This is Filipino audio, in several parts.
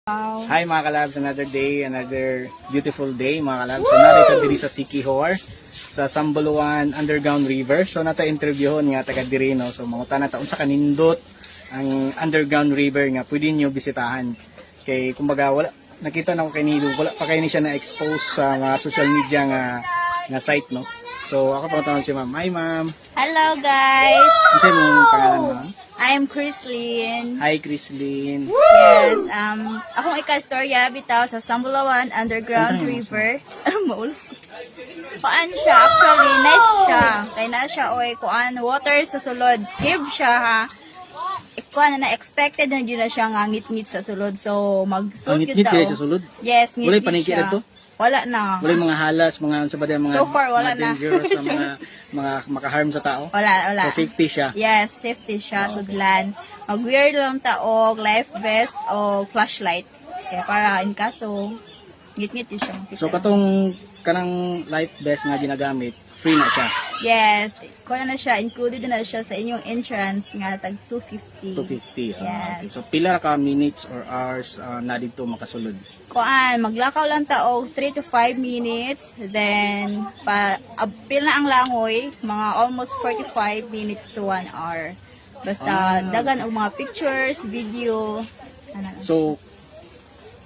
Hi mga kalabs, another day, another beautiful day mga kalabs. So narito diri sa Siquijor, sa Sambuluan Underground River. So nata-interviewon nga taga diri no. So manguta na taon sa kanindot ang Underground River nga pwede niyo bisitahan. Kay kumbaga wala nakita na ko kay Nilo, wala pa kay ni siya na-expose sa mga social media nga site no. So ako pa tawag si Ma'am. Hi Ma'am. Hello guys! Ano mong pangalan Ma'am? I'm Chrislyn. Hi Chrislyn. Yes, akong ika-storya bitaw sa Sambulawan Underground River. Ano mo? Kuan siya, actually, nice siya. Kaya na siya, kuan, water sa sulod. Cave siya ha. Kuan na expected na yun na siya nga ngit-ngit sa sulod. So, mag-sulod Ngit-ngit kayo sa sulod? Yes, ngit-ngit Walay siya. paningkit na to? Wala na. Wala mga halas, mga mga So far, wala na. dangerous sa mga makaharm sa tao. Wala. So safety siya. Yes, safety siya, sudlan. Mag-wear lang taog, life vest o flashlight. Kaya para in kaso, ngit-ngit yun siya. So katong kanang life vest nga ginagamit, free na siya. Yes, kung na siya, included na siya sa inyong entrance nga tag 250. 250. Yes. Okay. So pila ka minutes or hours na dito makasulod? Kuan, maglakaw lang taog 3 to 5 minutes. Then, pil na ang langoy, mga almost 45 minutes to 1 hour. Basta, dagan ang mga pictures, video. So,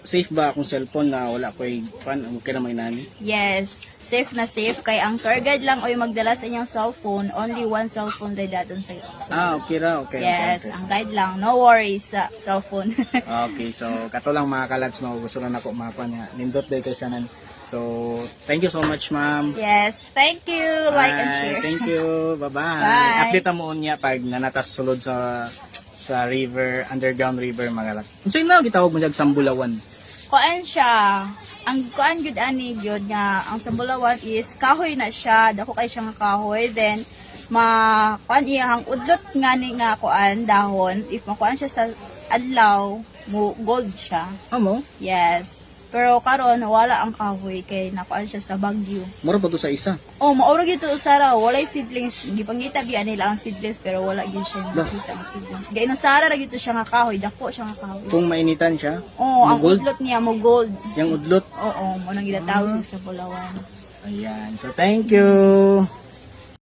safe ba akong cellphone na wala ko okay na may nani? Yes, safe na safe. Kay ang tour guide lang o magdala sa inyong cellphone. Only one cellphone rin daton sa Okay ra. Okay. Yes, Okay. ang guide lang. No worries sa cellphone. Okay, so kato lang mga kalabs no, gusto lang ako mapa niya. Nindot day kay sanan. So, thank you so much, ma'am. Yes, thank you. Like and share. Thank you. Bye-bye. Bye. Update mo niya pag nanatas sulod sa river, underground river mga kalabs. Unsa na gitawag mo jag Sambulawan? Kuan siya. Ang kuan gyud ani gyud nga ang Sambulawan is kahoy na siya. Dako kay siya nga kahoy. Then kuan iyang udlot nga ni nga kuan dahon. If makuan siya sa adlaw, mo gold siya. Amo? Yes. Pero karon wala ang kahoy kay nakuan siya sa Baguio. Mura pa to sa isa. Oh, maura gyud to usara, walay seedlings. Gipangita biya nila ang seedlings pero wala gyud siya nakita ang seedlings. Gay sara ra gyud to siya nga kahoy, dako siya nga kahoy. Kung mainitan siya, Oh, ang gold? udlot niya mo gold. yung udlot. Oo, mo nang ginatawag sa Bulawan. Ayan. So, thank you.